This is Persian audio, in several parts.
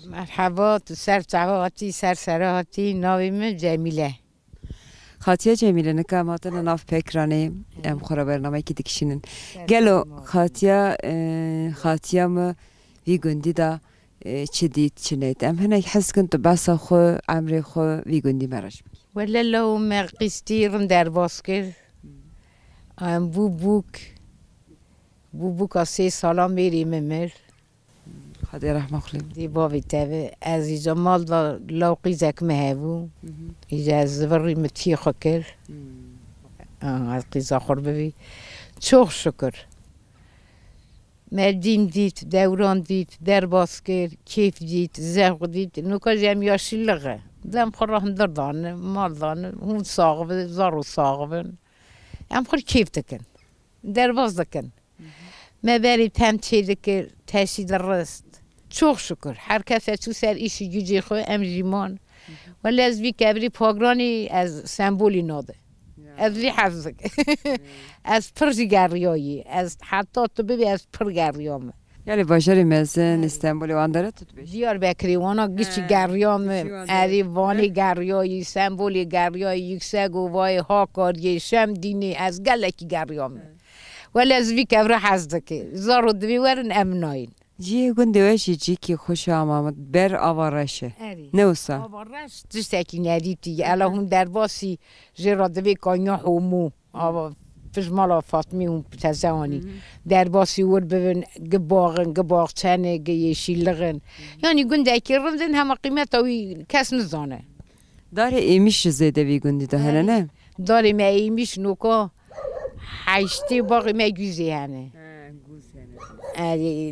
مرحبا تو سر تعواتی سر سراحتی ناویم جمیله خاتیه جمیله نکه ماتن ناف پکرانه ام خورا برنامه که دکشینن گلو خاتیه ما وی گندی دا چه دید چه نید ام هنه حس کن تو بسا خو عمر خو وی گندی مرش ولی لو مقیستیرم در باسکر ام بوک از 3 سالا میریم مر خدا رحمه خلیم دی بابی تبه از ایجا مال دا لوقی زک مهبو ایجا از زوری متی خکر از قیزا خور ببی چوخ شکر مردین دید دوران دید در باسکر کیف دید زرق دید نوکا جمع یاشی لغه دم خور هم در دانه مال دانه هون ساقبه زارو ساقبه هم خور کیف دکن در باز دکن ما بری تمچه دکر تشید رست چوخ شکر هر کسی تو سر ایشی جوجی خو ام جیمان ولی از وی کبری پاگرانی از سمبولی ناده از وی حفظک از پرزیگریایی از حتی تو ببی از پرگریام یعنی باشاری مزن استانبولی وان داره تو بیش دیار بکری وانا گیچی گریام اری وانی گریایی سمبولی گریایی یکسگ و وای ها کاریه شم دینی از گلکی گریام ولی از وی کبری حفظک زارو دوی ورن امناین جی گنده وشی جی که خوش آمد بر آوارشه نوسا آوارش دشتکی ندیدی الان در باسی جرادوی کانیا همو فجمالا فاطمی هم تزانی در باسی ور ببین گباغ چنه گیشیلغن یعنی گنده که رمزن همه قیمت اوی کس نزانه داره ایمیش زیده وی گندی ده هنه نه؟ داره ما ایمیش نوکا حیشتی باقی ما گوزی هنه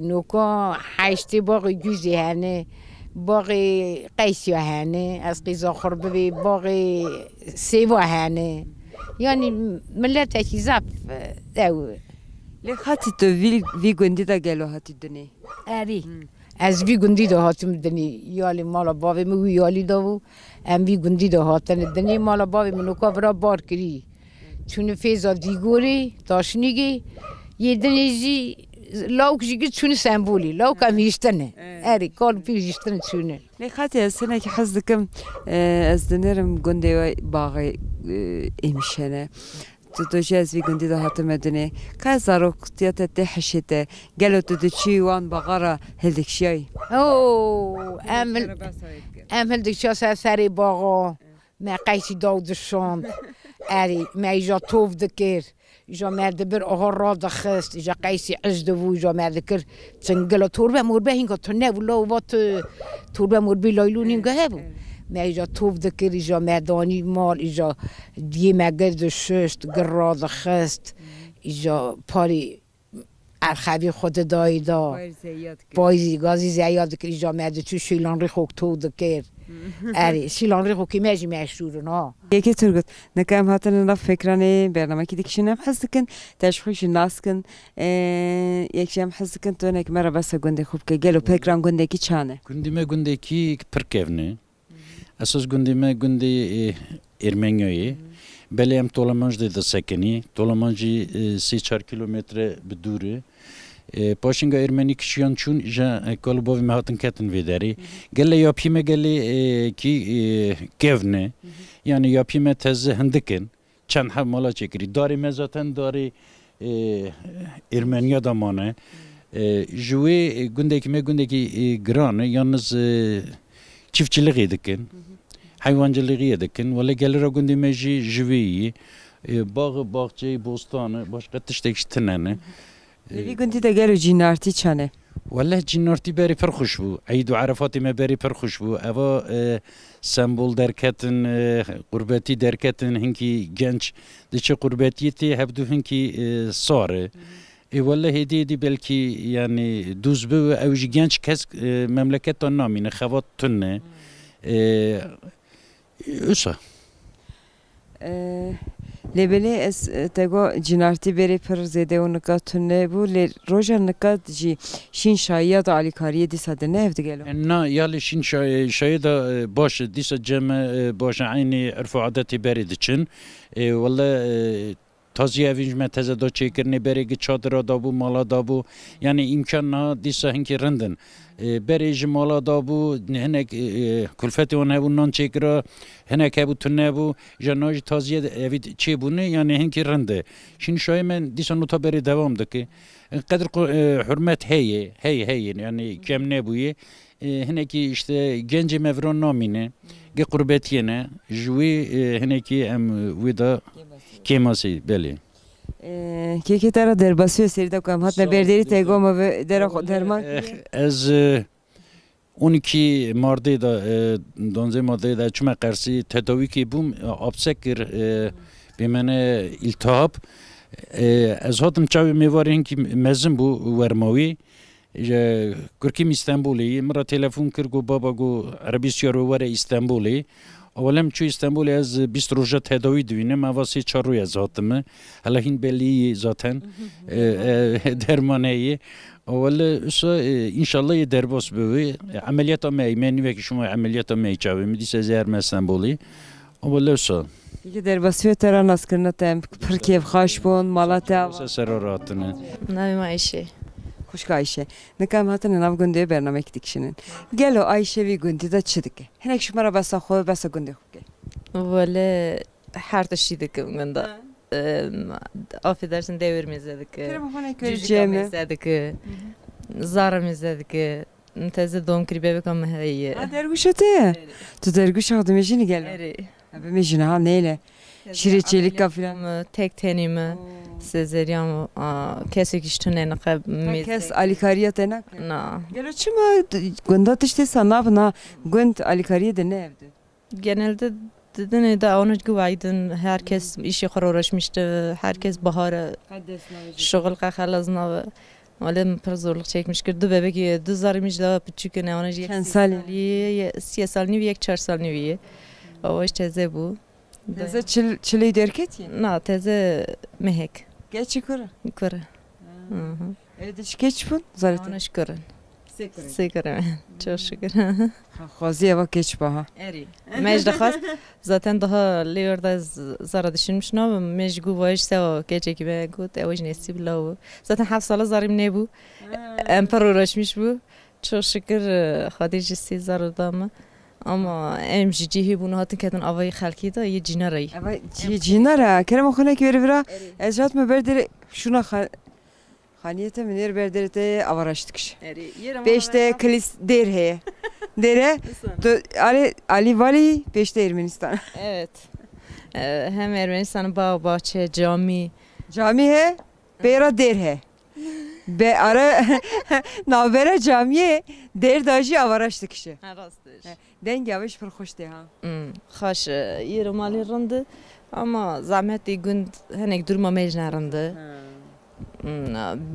نوکا حیشتی باقی گوزی هنه باقی قیسی هنه از قیزا خوربه باقی سیوا هنه یعنی ملت اکی زب دو لی خاطی تو وی گندی دا گلو هاتی دنی اری از وی گندی دا هاتم دنی یالی مالا باوی مو یالی داو ام وی گندی دا هاتن دنی مالا باوی منوکا برا بار کری چون فیزا دیگوری تاشنیگی یه دنیجی لاوک جیگه چون سمبولی لاوک هم هیشتنه اری کار پیش هیشتنه چونه لی خاطی از سنه که حس دکم از دنرم گندی و باقی ایمیشنه تو جی از وی گندی ده هاتم دنی که زارو کتیات ده حشیده گلو تو ده چی وان باقارا هلدکشیای اوه ام هلدکشیا سری باقا ما قیسی داود شاند اری ما ایجا توف دکر ایجا مرد بر آها را دخست ایجا قیسی عجده و ایجا مرد کر چنگلا توربه مربه هنگا تو نبولا و وات توربه مربه لایلون هنگا هبو ما ایجا توف دکر ایجا مردانی مال ایجا دیه مگرد ششت گر دخست ایجا پاری ارخوی خود دایی دا بایزی گازی زیاد دکر ایجا مرد تو شیلان ری خوک تو دکر اری شیلان ری خوکی مجی مشهور نا یکی ترگت نکام هاتن ناف فکرانه برنامه کی دکشنم حس کن تشخیص ناس کن یکشم حس کن تو نک مرا بس گنده خوب که گلو فکران گنده کی چانه گنده ما گنده کی پرکفنه اساس گنده ما گنده ارمنیایی بله ام طولمانج ده سکنی طولمانجی 3-4 کیلومتر بدوره پاشنگا ارمنی کشیان چون جا کالباوی مهاتن کتن ویداری گله یا پیمه گله کی کفنه یعنی یا پیمه تز هندکن چند هم مالا چکری داری مزاتن داری ارمنیا دامانه جوی گنده که می گنده که گرانه یانز چیفچلقی دکن حیوانجلقی دکن ولی گله را گنده میجی جویی باغچه بوستانه باش قطش تکش تننه وی گندی ده گلو جینارتی چانه والله جنورتی بری پر خوش بو عید و عرفاتی ما بری پر خوش بو اوا سمبول درکتن قربتی درکتن هنکی گنج دیچه قربتی تی هبدو هنکی ساره والله هدی بلکی یعنی دوز بو اوج گنج کس مملکت نامینه خوات تنه اوسا لبنی از تگو جنارتی بری پر زده و نکات تنه بو ل روزا نکات جی شین شاید علی کاری دیساده نه افت گلو نه یالی شین شاید باشه دیسا جمع باشه عینی عرف و عادتی بری دچن والله تازی اویج متزه دا چیکرنی بری چادر دابو مالا دابو یعنی امکان نه دیسا هنگی رندن بری جمالا دابو هنگ کلفت اون هبو نان چیکرا هنگ هبو تنه بو جناج تازی اوید چی بونه یعنی هنگی رنده شین شای من دیسا نوتا بری دوام دکی قدر حرمت هی yani kem ne buye heneki işte genci mevron namine ge qurbetiyene jwi heneki em vida kemasi beli ki tara derbasiyo serida kam hatna berderi tegoma ve derman az 12 Mart'da da 12 Mart'da da çuma karşı tedavi ki bum apsekir bimene iltihap از هاتم چاوی میوارین که مزن بو ورماوی کرکیم استانبولی مرا تلفن کرد گو بابا گو عربی سیارو وره استانبولی اولم چو استانبولی از 20 روزه تداوی دوینم اواسی 4 روز از هاتمه حالا هین بلی ذاتن درمانه ای اول انشالله یه درباس بوی عملیات می منی و که شما عملیات می چاوی میدیسه زهر مسنبولی اول که derbasiyo tera naskirna tem Türkiye xaş bun Malatya سراراتنه نام Ayşe. Hoş Ayşe. Ne kam hatın nav günde bername dikişinin. Gelo Ayşe vi günde de çıdık. Henek şumara basa xo basa günde xo. Valla her taşıdık günde. Affedersin devirmezdik. Cücemi izledik. Zarım izledik. Teze doğum kribe bekam heyi. Derguşate. Tu derguş adım ejini gel. Abi mecine ha neyle? Şireçelik kafilan. Tek tenimi. Sezeryan kesik iştüne nakab. Kes alikariye tenak. Na. Gelo çıma göndat işte sanav na gönt alikariye de ne evde? Genelde dedin de onu güvaydın. Herkes işi uğraşmıştı. Herkes bahara şغل خلصنا ولی پر zorluk çekmiş ki dü bebek dü zarmış da küçük ne ona Çen sali? 3 سال نیوی 4 سال نیوی o işte teze bu. Teze çileyi derket ya? Na teze mehek. Geç yukarı. Yukarı. Öyle de geç bun zaten. Ona şükür. Şükür. Çok şükür. Xaziye bak geç baha. Eri. Mecde khas zaten daha Lever'da zara düşünmüşüm ama mecgu vayş sev gece gibi gut evj nesip lav. Zaten haf sala zarim ne bu? Emper uğraşmış bu. Çok şükür Hadice zarada mı? Ama emcihi bunu hatın kedin avayı halki da ye cinarayı. Ama cinara kerem oxuna ki verivra ezat mı berdere şuna Haniyete mi ner berderete avaraştık iş. Beşte kilis der he. Dere Ali Vali beşte Ermenistan. Evet. Hem Ermenistan'ın bağ bahçe cami. Cami he. Bera der he. Be ara navbera camiye der dajı avaraştık işi. Denge aviş per hoş de ha. Hoş yeri mali rındı ama zahmetli gün henek durma mecnarındı.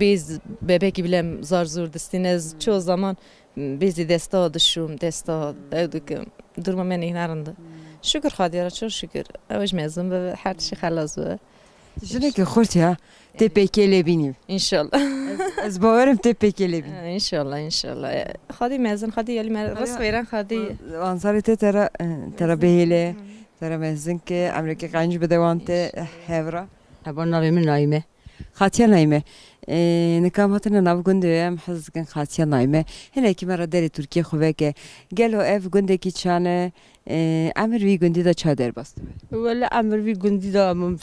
Biz bebek bilem zar zor destiniz çoğu zaman bizi desta düşüm desta dedik durma meni narındı. Şükür Hadira çok şükür. Avş mezun ve her şey halas ve. Jene ki xort ya tepekele binim. İnşallah. Az bavarım tepekele binim. İnşallah. Hadi mezun hadi yeli ras veren hadi. Ansarite tera behele tera mezun ki Amerika kancı bedevante hevra. Abanlar emin naime. خاطر نايمة نكام هاتنا نافقون ديام حز كان خاطر نايمة هنا كي مرة داري تركيا خوفك قالوا اف قندي كي تشانه عمر في قندي دا تشادر بس ولا عمر في قندي دا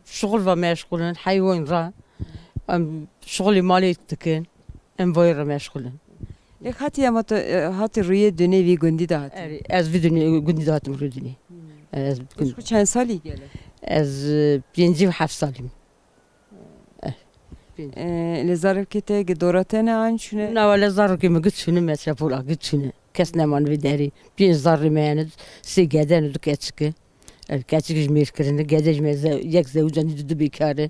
شغل ومشغولن حيوان را شغلي مالي تكن ام فاير مشغولن لك هاتي اما هاتي رويه دني في قندي دا هاتي از في دني قندي دا هاتم رودني از چند سالي قاله از 57 سالم لزارب كته دوراتنا عن شنو لا ولا زار كي ما قلت شنو ما شافولا قلت شنو كسنا ما نبداري بين زار ما سي قادن دكاتك الكاتك جمير كرنا قادج ما يك زوجان دد بيكاره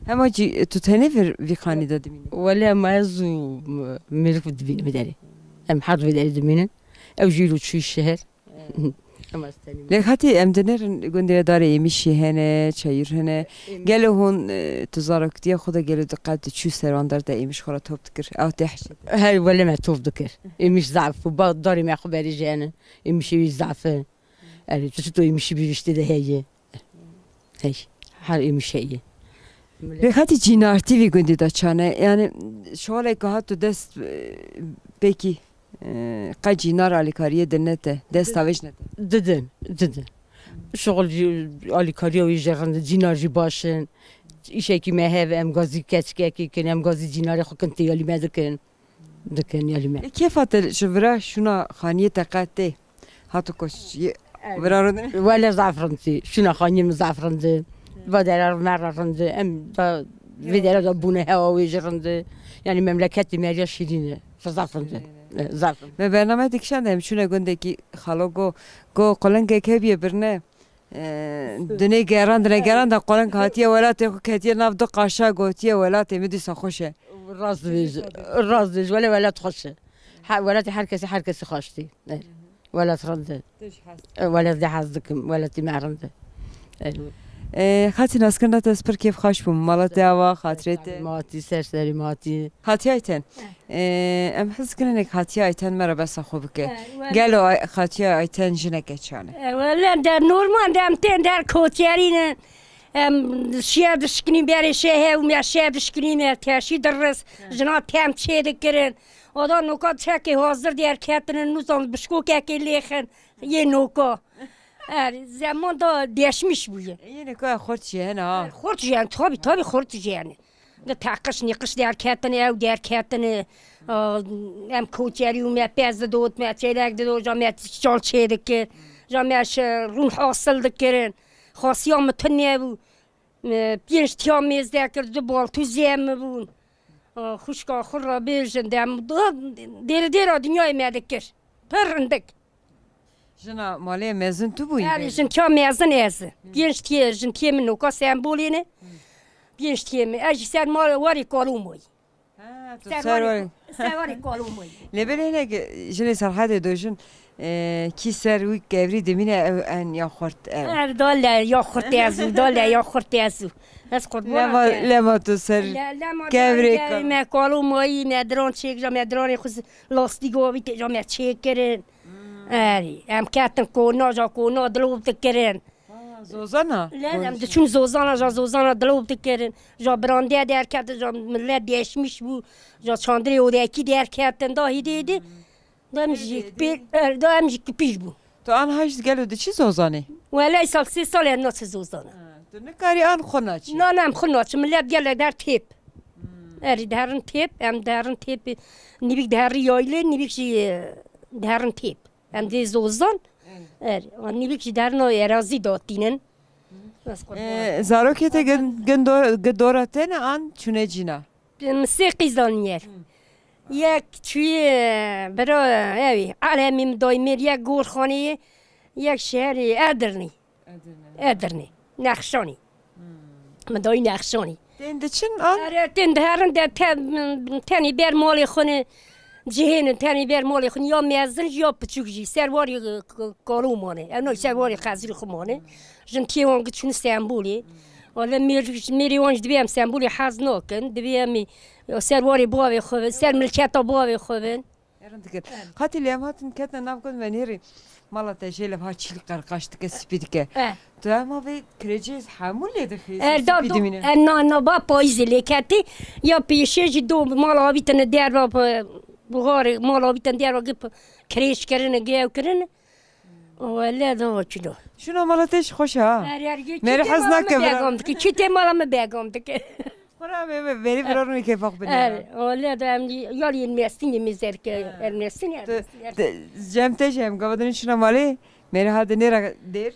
هما جي تتهني في خاني دا دمين ولا ما زو ملك بداري ام حرف بداري دمين او جيلو شي الشهر لك هاتي امدنر قندي داري يمشي هنا شاير هنا قالوا هون تزارك دي خدا قالوا دقات تشو سراندر دا يمش خرا توب تكر او تحشي هاي ولا ما توب دكر يمش ضعف وبعض داري ما خبري جانا يمشي ضعف اللي تشتو يمشي بيشتي ده هي هر ایمیشه ریختی جینارتی وی گندی دا چانه یعنی شواله که هاتو دست بکی قا جینار آلیکاریه دنته دست تاویش نته ددن شغل آلیکاری و یجرند جیناری باشن ایشه که مهه و امگازی کچکه که کن امگازی جیناری خو کنتی یالی مدکن دکن یالی مد کیف هات شورا شونا خانیه تقاطه هاتو کش ورا رو دنه ولی زعفرانتی شونا خانیم زعفرانده و درار مرارنده ام دا ویدرا دا بونه هوا و یجرنده یعنی مملکتی مریا شیرینه زعفرانده زعفران به برنامه دیکشن هم چونه گنده کی خاله گو قلنگ که بیه برنه دنیا گران دا قلنگ هاتیه ولات کهتیه ناف دو قاشا گوتیه ولات میدیسا خوشه راست دیج ولی ولات خوشه ولات هر کسی خوشتی ولات رنده ولات ده حزدکم ولاتی معرنده خاطی ناسکن دست پر کیف خوش بوم مالات دعوا خاطرت ماتی سرسری ماتی خاطی ایتن ام حس کنن خاطی ایتن مرا بس خوب که گلو خاطی ایتن جنه کچانه ولی در نورمان دم تن در کوچرینه شیاب دشکنیم بیاری شهر و می شیاب دشکنیم ترشی درس جناب تام چه دکرن آدم نوکات چکی حاضر دیار کتن نوزان بشکو که لیخن یه نوکا زمان دا دیشمیش بوده یعنی که خورتیه نه خورتیه تابی خورتیه ده تاقش نیقش دیار کتن او دیار کتن ام کوچری و می پیز دود می چیلک دود جا می چال چه دکر جا میش رون حاصل دکرن خاصیام تنیه بو پینش تیام میز دکر دو بال تو زیم بون خوشکا خور را بیشن دم دیر دنیای میدکر پرندک جنا مالی مزن تو بوی یعنی جن تیا مزن از پینش تیه جن تیه منو کا سمبولینه پینش تیه می اجی سر مال واری کالوموی سر کالوموی لبنه نه جنی سرحد دوشن کی سر وی گوری دمینه ان یا خورد داله یا خورد ازو از قربان لما تو سر گوری کن ما کالوموی مدران چیک جا مدران خوز لاستیگو بیت جا می چیک کرن ام کاتن کونا جا کونا دلوب تکرن زوزانا ام دچون زوزانا دلوب تکرن جا برانده در کات جا ملت دیشمیش بو جا چاندری و دیکی در کاتن دا هیدی دامجیک پیش بو تو آن هشت گلو ده چی زوزانی؟ ولی سال 3 سال ناس زوزانه تو نکاری آن خوناچی؟ نه ام خوناچی ملت گله در تیپ درن تیپ ام درن تیپ نیبیک در یایله نیبیک درن تیپ ام دی زوزان نیبیک در نو ارازی داتینن زاروکیت گندوراتن آن چونه جینا؟ موسیقی زانیر یک توی برای اوی علمی مدایمیر یک گورخانه یک شهر ادرنی نخشانی مدای نخشانی تنده چن آن؟ تنده هرن در تنی بر مالی خونه جهین تنی بر مالی خونه یا میزن یا پچوکجی سرواری کارومانه اونو سرواری خزری خمانه جن تیوان گچون سمبولی ولی میری وانج دبیم سمبولی حز نکن دبیمی سرواری باوی خوبن سر ملکتا باوی خوبن خاطی لیم هاتن کتن نفکن و نیری مالا تجیل ها چیل قرقاشت که سپید که تو اما به کرجیز حمول لیده خیلی سپیدی مینه نه با پایزی لیکتی یا پیشش دو مالا آبیتن در با بغار مالا آبیتن در با کریش کرنه گیو کرنه ولی دو چلو شنو مالا تش خوشه ها میری حز نکه چی تی مالا مبیگم دکه خورا بری برارونی که فاق بنیم ولی دام یالی المستینی میذار که المستینی جمتش هم گفتن شنو مالی میری هاد نیرا دیر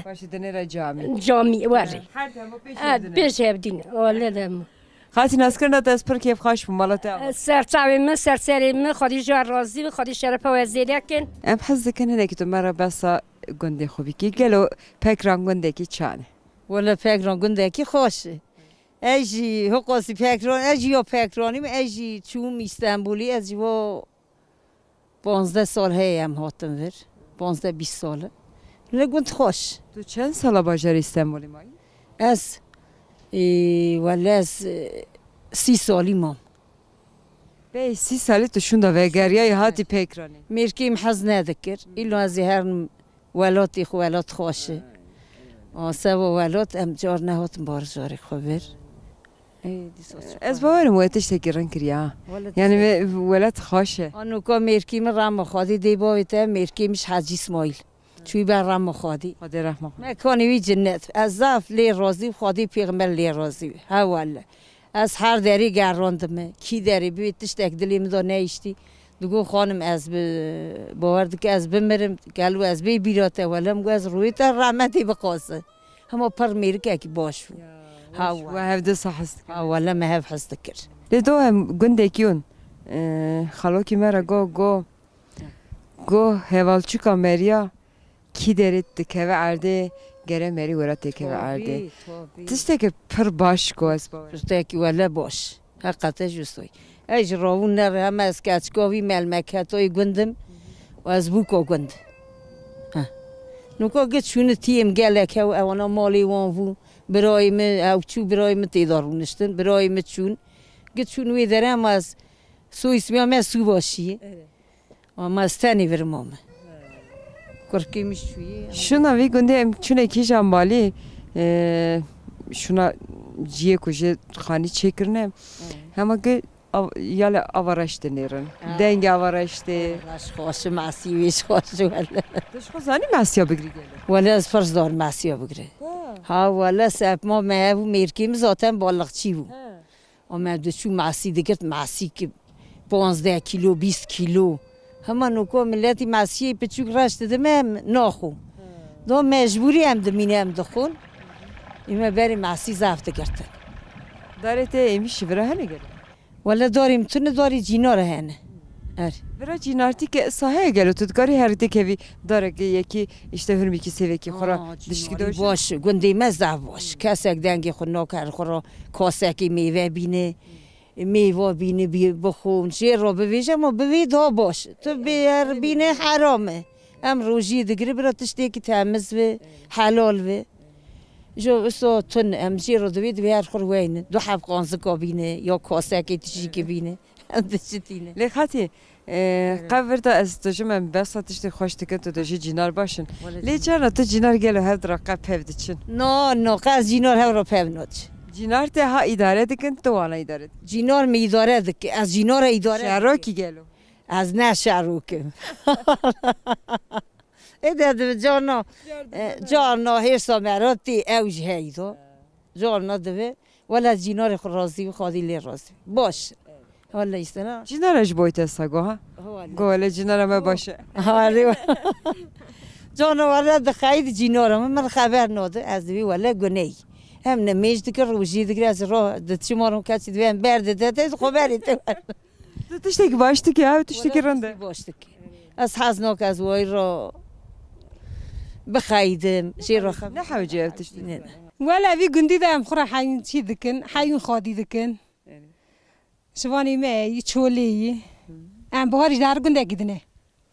باشه نیرا جامی ولی پیش هبدین ولی دام خاطی ناسکرنا دست پر کیف خوش بوم مالا تا سرسری من خودی جار رازی خودی شرف وزیری کن ام حز کنه که تو مرا بسا گنده خوبی کی گلو پکران گنده کی چانه ولی پکران گنده کی خوشه اجی حقاسی پکران اجی یا پکرانیم اجی چوم استانبولی اجی و 15 سال هیم هاتم ور 15-20 ساله لگوند خوش تو چند سال باجر استانبولی مایی؟ از ولی از 30 سالی مام به 30 سالی تو شوندا وگریای هاتی پکرانی میرکیم حز ندکر ایلو از هر ولاتی خوالات خوشه آسه و ولات ام جار نهاتم بار جاری خبر از باورم وقتش تگران کریا یعنی ولد خاشه آنو که مرکیم رام خادی دی باویته مرکیمش حاجی اسماعیل چوی بر رام خادی خدا رحمه مکانی وی جنت از زاف لی رازی خادی پیغمبر لی رازی ها والله از هر دری گراندم کی دری بیتش تک دلیم دا نیشتی دگو خانم از باورد که از بمرم گلو از بی بیراته ولم گو از روی تا رحمتی بقاسه همه پر میرکه کی باش ها و هفده صحست ها والله ما هف حس دکر لدو هم گنده کیون خلاکی مرا گو هوالچوکا مریا کی دارید دکه عرده گره مری ورا تکه عرده تشته که پر باش کو از باور تشته که ولی باش حقیقتا جستوی ایش راون نره همه از کچکاوی ملمکتای گندم و از بوکا گند نوکا گت شونه تیم گلک و اوانا مالی وانفو برای من او چو برای من تیدارونشتن برای من چون گت شون وی داره هم از سو اسمی هم سو باشیه اما از تنی ورمامه کرکیمش چویه شونا وی گنده چونه کیشم بالی شونا جیه کشه خانی چکرنم همه که یال آوارشته نیرن دنگ آوارشته خوش معصیویش خوش ولی دشخوزانی معصیا بگیری گله ولی از فرض دار معصیا بگیره ها ولی سب ما مهو میرکیم ذاتن بالغچی بود اما دشو معصی دیگه معصی که 15 کیلو 20 کیلو همه نوکو ملتی معصیه پچوک رشته دمم ناخو دو مجبوری هم دمینه هم دخون ایمه بری معصی زفته گرتن داره ته ایمیشی برای هنه گله ولی داریم تونه داری جینا رو هنه برای جینارتی که ساحه گلو تودکاری هرده که وی داره که یکی اشته هرمی که سیوه که خورا دشتی داشت باش گنده مزده باش کسک دنگی خود ناکر خورا کاسکی میوه بینه میوه بینه بخون شیر را بویشه ما بوید ها باش تو بیر بینه حرامه ام روژی دگری برای تشتی که تمیز و حلال و جو اسو تن ام شیر را دوید و هر خور وینه دو حب قانزکا بینه یا کاسکی تشی که بینه هم دشتینه لیخاتی قبل تا از توجه من بس تشتی خوش تکن تو دوشی جینار باشن لیچار تو جینار گلو هر درا قب پفده چن نه قصد جینار هر را پفناد جینار ته ها اداره دکن تو وانا اداره جینار می اداره دک از جینار اداره شراکی گلو از نه شروکم ایده جانا هرسا مراتی اوج هیدو جانا دوه ولی جینار راضی و خادی لی راضی باش والا ایستنا جینارش بایت است ها گوله جینار ما باشه آره جانا ولی دخاید جینار من خبر ناده از دوی ولی گنی هم نمیش دکر روزی دکر از راه دچی مارم کسی دوی هم برده داده خبری تو تشتی که باشتی که او تشتی که رنده باشتی که از حزناک از وای را بخایدم شیر را خب نه حوجه او تشتی نه ولا في قندي ذا مخرا حين شي ذكن حين خادي ذكن شواني ما يشولي ام بهاري دار قندي كدنه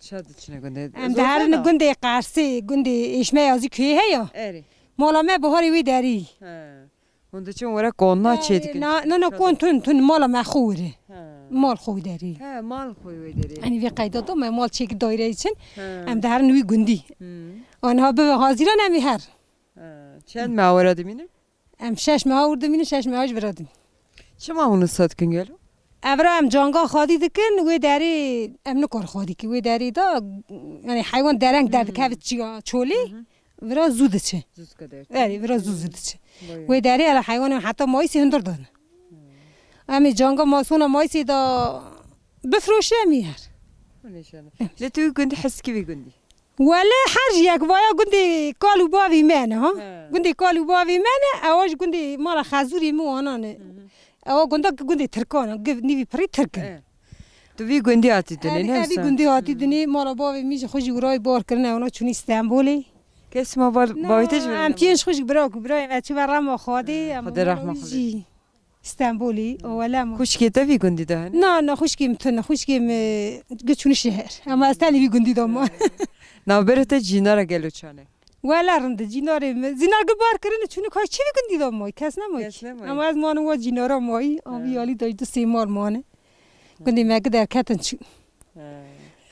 شاد چنه گنده ام دار قندي قارسي قندي ايش ما يازي كي هيا اری مالا ما بهاري وي داري هنده چون ورا قونا چه دکن نه كون تون مالا ما خوره مال خوي داري ها مال خوی وی داری يعني في قاعده دو ما مال شيك دايره يچن ام دار نوي قندي آنها به حاضران نمی هر چند معورد مینه ام 6 ماه ورده مینه 6 ماهش برادم چه معمول ساد کن گلو ابرا ام جانگا خادی دکن و داری ام نکار خادی که و داری دا یعنی حیوان درنگ درد که چیا چولی ورا زوده چه زود کدر اری ورا زوده چه و داری ال حیوان حتی مایسی هندر دادن امی جانگا ماسونا مایسی دا بفروشه میهر لتو گندی حس کی گندی ولی هر یک بایا گندی کالو باوی منه ها گندی کالو باوی منه اواج گندی مال خازوری مو آنانه او گندا گندی ترکانه نیوی پری ترکن تو وی گندی آتی دنی نه وی گندی آتی دنی مال باوی میشه خوشی گرای بار کرنه اونا چون استانبولی کس ما باویتش ام تینش خوش برای اچی برام خادی خدا رحمه خدا استانبولی اولا ما خوش کی تا وی گندی ده نه خوش کی متن خوش کی گچون شهر اما از تلی وی گندی دام نه برات جینار گلو چانه ولا رند جینار زینار گبار کرنه چون کار چی گندی دام مای کس نمای اما از مان و جینارا مای آبی علی دای دو سیمار مانه گندی مگه در کتن چی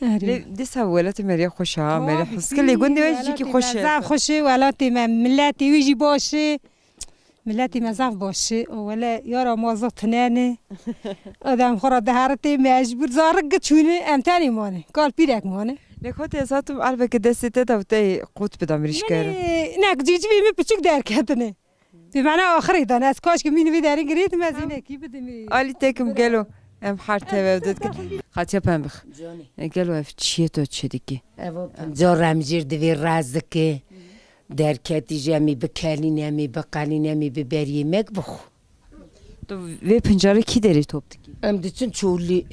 دي سوالات مريا خوشها مريا حس كل جندي ويجي كي خوش زعف خوشي ولا تما ملاتي ويجي باشي ملاتي ما زعف باشي ولا يرى موظف تناني آدم خورا دهارتي مجبور زارق تشوني ام تاني مانه قال بيدك مانه لخوت ازاتم عارفه که دسته تا قوت بدم ریش کرد نه جيجي بي بچوك دار كاتنه بمعنى آخری دانه از کاش که مینو بیداری گرید مزینه کی بدمی علی تکم گلو ام حرته ودد که خاطر پنبخ گلو اف چیه تو چه دیگه زار رمزیر دوی رزدکه در کتی جمی بکلینه می بقلینه می ببریه مگ بخو تو وی پنجره کی داری توپ دیگه ام دیتون چولی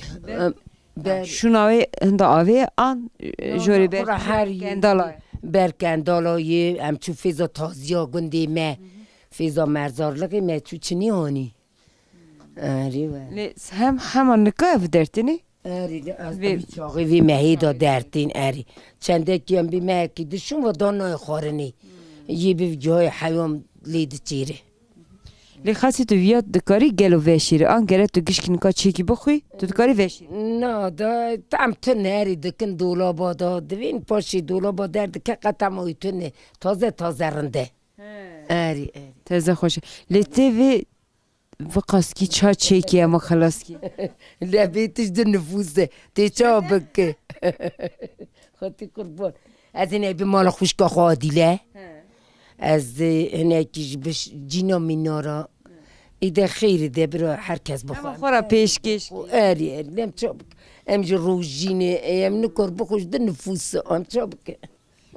شوناوی هنده آوی آن جوری برکندالایی ام چو فیزا تازیا گنده ما فیزا مرزارلقی ما چو چنی هانی هم همان نکاف درتینی؟ از بیچاقی وی مهیدا درتین چنده کیم بی مهکی دشون و دانای خارنی یه بی جای حیام لید چیره لی خاصی تو ویاد دکاری گلو وشیره آن گره تو گشک نکا چیکی بخوی تو دکاری وشیره نه دا تم تو نری دکن دولابا دا دوین پاشی دولابا در دکه قطعم اوی تو نه تازه رنده تازه خوشه لی تیوی وقاس کی چا چیکی اما خلاص کی لبیتش ده نفوسه تی چا بکه خاطی قربان از اینه بی مال خوشگاه خادیله از هنکیش بش جینا مینارا ایده خیلی ده برای هر کس بخواه اما خورا پیشکش لم چا بکه امجا روژینه ام نکر بخوش ده نفوسه ام چا بکه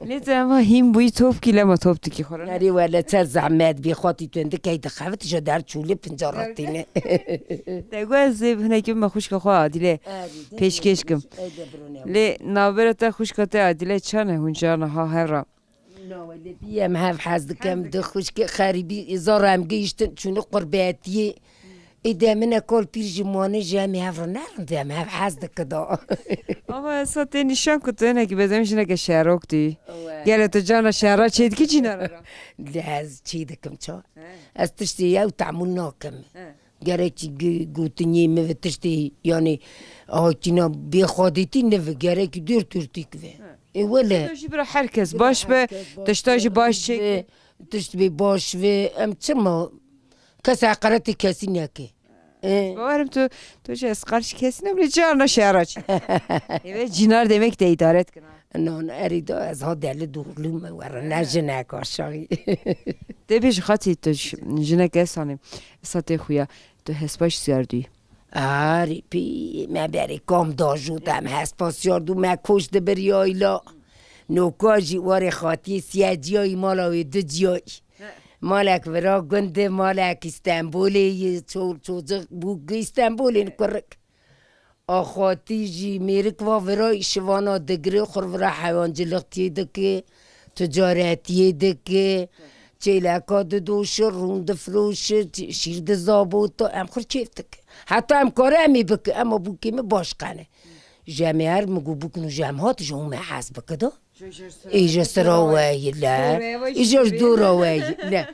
لیت اما هیم بوی توپ کی لما توپ تکی خورا نری ولی چه زحمت بی خواتی تو انده که دخوتش در چوله پنجاراتینه دگو از هنکی ما خوشگاه خواه عادیله پیشکش کم لی نابرتا خوشگاه عادیله چانه هونجانه ها هرا نه ولی بیم هف حزد کم ده خوشگاه خریبی ازار هم گیشتن چونه قرباتیه ایده من کل پیر جمانه جمعی هف رو نرنده هم هف حزد کدا اما اصلا نشان کتو اینه که بزمیش نگه شهراک دی گله تو جانا شهرا چید که چی نره لحظ چیده کم چا از تشتی یو تعمول ناکم گره چی گوتنی و تشتی یعنی آکینا بی خادیتی نوه گره که دور تورتی که ولی تشتی برای هر کس باش به تشتاجی باش چی تشتی بی باش و ام چرما کس عقارتی کسی نکه باورم تو چه اسقارش کسی نبری جانا شهرا چی جینار demek de idaret کنه نه اریدا از ها دل دورلوم ور نجنه کاشایی دبیش خاطی تو جنه کسانیم ساته خویا تو حسباش زیادی پی من بری کام داجودم حسباس یاردو من کشت بری آیلا نوکاجی وار خاطی سیاجیای مالاوی دو جیای مالک ورا گنده مالک استانبولی چوزق بوگ استانبولی نکرک آخاتی جی میرک و ورای شوانا دگری خور ورا حیوانجلقتی دکه تجارتی دکه چیلکا دوش روند فروش شیرد زابوتا ام خور چیف دکه حتی ام کاره امی بکه اما بوکی می باش قنه جمعه هر مگو بکنو جمعات جمعه حسب کده ایجا سراوی لا ایجا دوراوی لا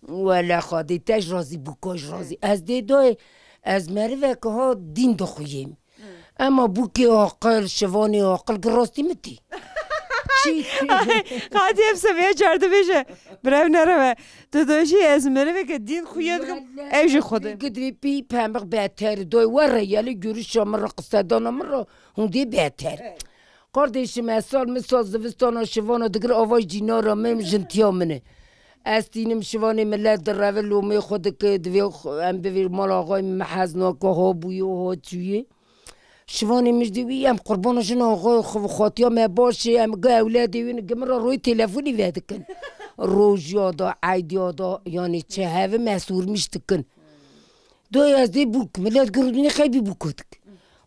ولا خادی تاج رازی بوکاش رازی از دیدای از مروه که ها دین دخوییم اما بوکی عاقل شوانی عاقل گراستی متی خاطی افسمیه جارده بشه برای نره تو دوشی از مروه که دین خوید ایجا خوده گدوی پی پمق بهتر دوی وره یلی گروش مرا قصدانا مرا هنده بهتر قاردش مثال زوستانا شوانا دگر آواج دینا را میم جنتیا منه از دینم شوانی ملت در رول لومه خود که دوی ام بویر مال آقای محزناکا ها بوی و ها چویه شوانی مجدوی ام قربانشون آقای خاطیا ما باشه ام گه اولادی وین گمرا روی تلفونی وید کن روز یادا عید یادا یعنی چه هفه مسئول میشت کن دوی از دی بوک ملت گرودونی خیلی بوکود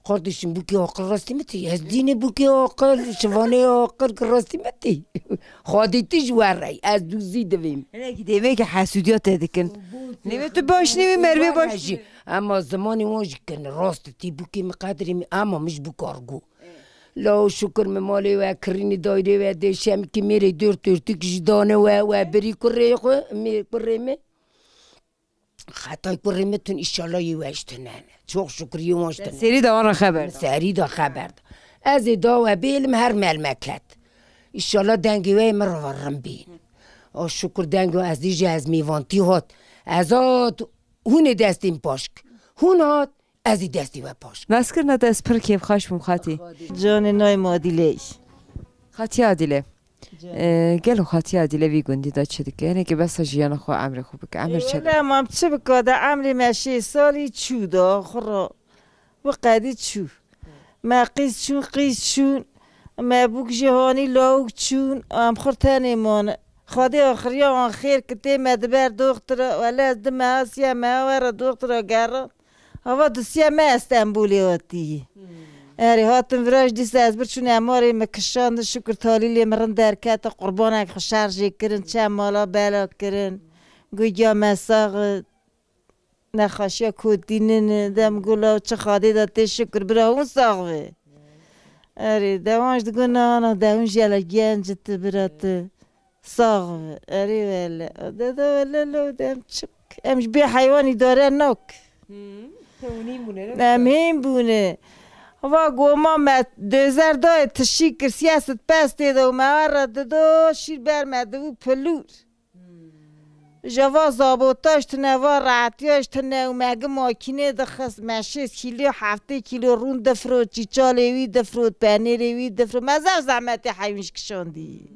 قاردشون بوکی عاقل راستی متی از دین بوکی عاقل شوانه عاقل راستی متی خادیتی جواری از دوزی دویم دیمه که حسودیات دکن نیمه تو باش نیمه مروه باش اما زمانی واج کن راست تی بوکی مقدری اما مش بوکارگو لا شکر ممالی و کرینی دایره و دیشم که میره دور تورتیک جدانه و بری کره خو می کره خطای کریمتون ایشالله یواشتنن چوخ شکری واشتن سری دا آن خبر سری دا خبر از دا و بیلم هر ملمکت ایشالا دنگوی من رو ورم بین شکر دنگو از دیجه از میوانتی هات ازاد هون دستیم پاشک هون هات از دی دستی و پاشک نسکر نده از پر کیف خاشم خاطی جان نای مادیله خاطی عادله گلو خاطی عادله وی گندی دا چه دیگه یعنی که بس جیان خو عمر خوب که عمر چه نه مام چه بکاده عمر ماشی سالی چودا خورا و قدی چو ما قیس چون ما بوک جهانی لاوک چون ام خورتانی مان خادی آخری آن خیر کتی مدبر دختر ولی از دم آسیا ما ور دختر گرد هوا دوسیا ما استانبولی آتی اری هاتم وراج دیست از برچون اماری مکشاند شکر تالیلی مرن درکت قربانک خشارجی کرن چه مالا بالا کرن گویا مساق نخاشیا کودینن دم گلا چه خادی داتی شکر برا اون ساقوه اری دوانش دگو نانا دوانش یالا گنجت برات ساقوه اری ولی دادا ولی لو دم چک امش بی حیوانی داره نوک نمیم بونه و گوما ما 2002 تشکر سیاست پسته دو موارد دو شیر برمده و پلور جوا زابوتاش تنوا رعتیاش تنو مگه ماکینه دخص مشیز کیلو 7 کیلو رون دفرود چیچالوی دفرود پنیروی دفرود مزار زحمتی حیوانش کشاندی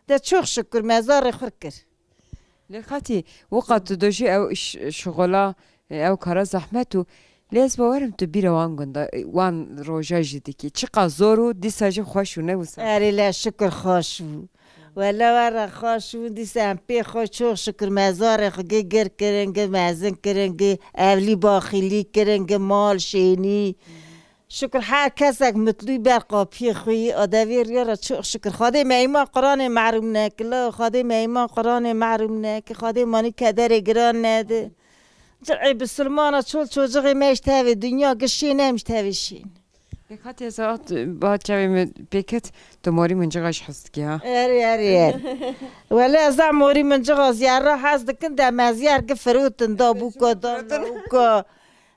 ده چوخ شکر مزار خور کر لخاطی وقت دوشی او شغلا او کارا زحمتو لیز باورم تو بیره وان گنده وان روژه جدی که چقدر زورو دیساجه خوشونه وسا اری لا شکر خوشو ولا ورا خوشو دیسم پی خوشو شکر مزار خگه گر کرنگه مزن کرنگه اولی باخیلی کرنگه مال شینی شکر هر کسک مطلوی بر قاپی خویی آدوی ریارا چوخ شکر خواده میمان قرآن معروم نکلا خواده میمان قرآن معروم نک خواده مانی کدر گران نده جرعی بسلمانا چول چوجغی میش تاوی دنیا گشی نمیش تاوی شین بخاطی از آت باید جوی پیکت تو موری منجغاش هست که ها اری ولی از موری منجغا زیاره هست دکن در مزیار که فروتن دا بوکا دا بوکا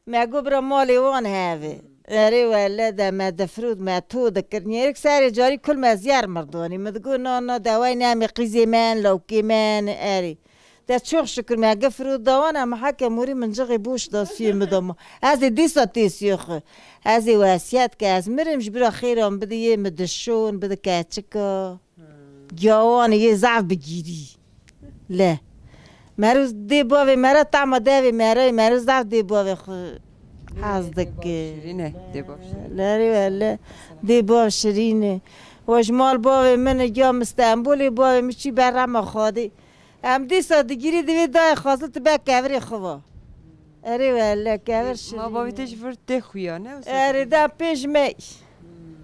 مگو برا مالی وان هاوی اری ولی در مدفرود متو دکن یک سری جاری کل مزیار مردانی مدگو نانا دوای نمی قیزی من لوکی من اری ده چوخ شکر مگه فرود دوانه محکه موری منجغی بوش داستی مدام از دیسا تیسیوخه از واسیت که از مرمش برا خیرم بده یه مدشون بده کچکا جوانه یه ضعف بگیری لا مروز دی باوی مرا تعما داوی مروز ضعف دی باوی خو حزدک شیرینه دی باو لاری ولی دی باو شیرینه وجمال باوی من جام استانبولی باوی میچی برام خادی ام دیسا دیگری دوی دای خواستت با کبری خوا اری ولی کبر شدی ما باوی تیش فرد ده خویانه اری دا پیش می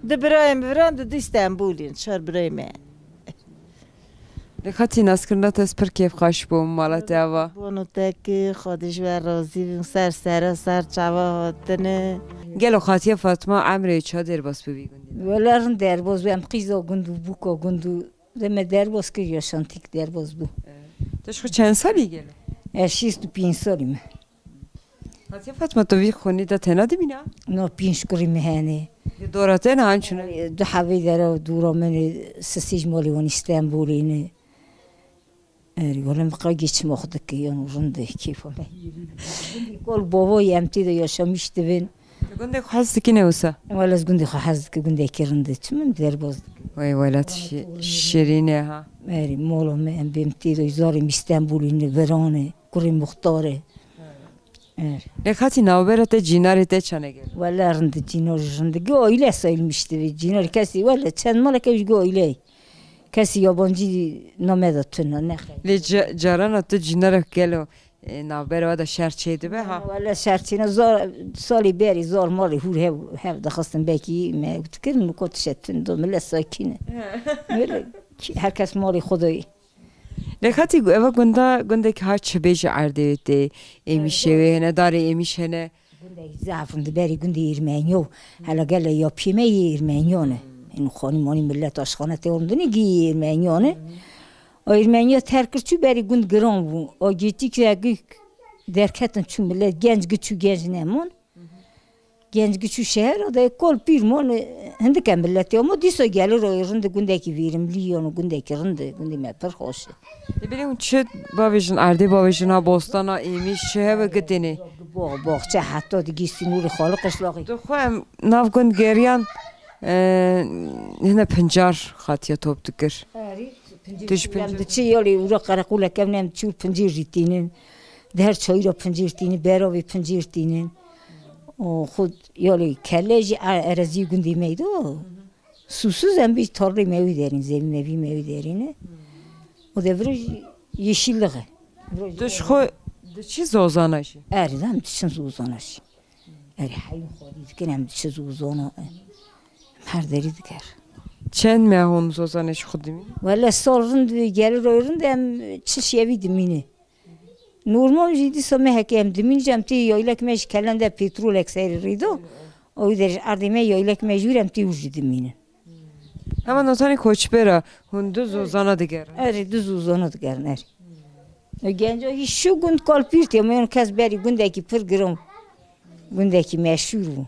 ده برایم بران ده استانبولین شار برای من لخاطی نسکرنات از پر کیف خواش بوم مالت اوا بونو تکی خودش و رازی بیم سر چوا هاتنه گلو خاطی فاطمه عمره چا در باس ببی گندی ولرن در باز بیم قیزا گندو بوکا گندو دم در باز که یاشانتیک در باز بو تش خو چند سالی گلو؟ 65 سالیم خاطی فاطمه تو وی خونی دا تنا دی بینا؟ نه 5 کری مهنه دورته نه هنچونه؟ دو حوی در دورا من سسیج مالی وان استانبولی نه اری ولم بقى جيت ماخذك يا رنده كيف ما يقول بابا يمتي ده يشامش تبين گنده خواست کی نوسا ولا گنده خواست که گنده کرنده من در باز وای ولات شیرینه ها اری مولا من بيمتي ده زاري استانبولي نورانه كوري مختاره لخاطی نوبرت جیناری ته چنه گل ولا رند جینار رند گو ایله سایل مشتوی جینار کسی ولا چند مال که گو ایله کسی یابانجی نامه تونه نخیر. لی جاران تو جینار کلو نابر و دا شرچیده به ها. ولی شرچینه سالی بری زار مالی هور هف دخواستم بکی ما بتکرم مکوت شتن دو مل ساکینه. ولی هر کس مالی خدایی. لخاطی اوا گنده که هر چه بیش عرضه ته امیشه و نداره امیشه نه. گنده زعفران بری گنده ایرمنیو حالا گله یا پیمه ایرمنیونه. این خانمانی ملت آشخانه تهرندونی گیر منیانه ایرمنیا ترکر چو بری گند گران بو آگیتی که اگه درکتن چون ملت گنج گچو گنج نمون genç güçlü şehir o da kol bir mon hindi kembelleti ama diso gelir o rında gündeki verimli onu gündeki rında gündeme per hoş. Ne bileyim çet babajın ardı babajına bostana emiş şehir ve gitini. Boğça hatta da gitsin nuri halı kışlağı. Dokuyam navgın geriyan hine pencar xatiya top dikir. Hem çi yali ura karakula kemnem çur pencir ritinin. Der çayra pencirtini beravi pencirtinin. O خود یالی کله‌ای ارزی گندی میدو susuz hem bir tarla mevi derin zemin mevi mevi derine o da bir yeşillik Dışkı dışı zozanaşı erden dışın zozanaşı hayvan xodid کنم dışı zozana her deri diker çen mehun zozanaşı xudimi valla sorun gelir oyun hem çiş yevi dimini Normal jidi same hakem dimin jamti yoylak meş kalende petrol ekseri rido. O der ardime yoylak mecburem ti uji dimine. Hemen otani koçbera hundu zozana diger. Er düz uzana diger er. Genco hiç şu gün kalpirti men kas beri gündeki program gündeki meşhur bu.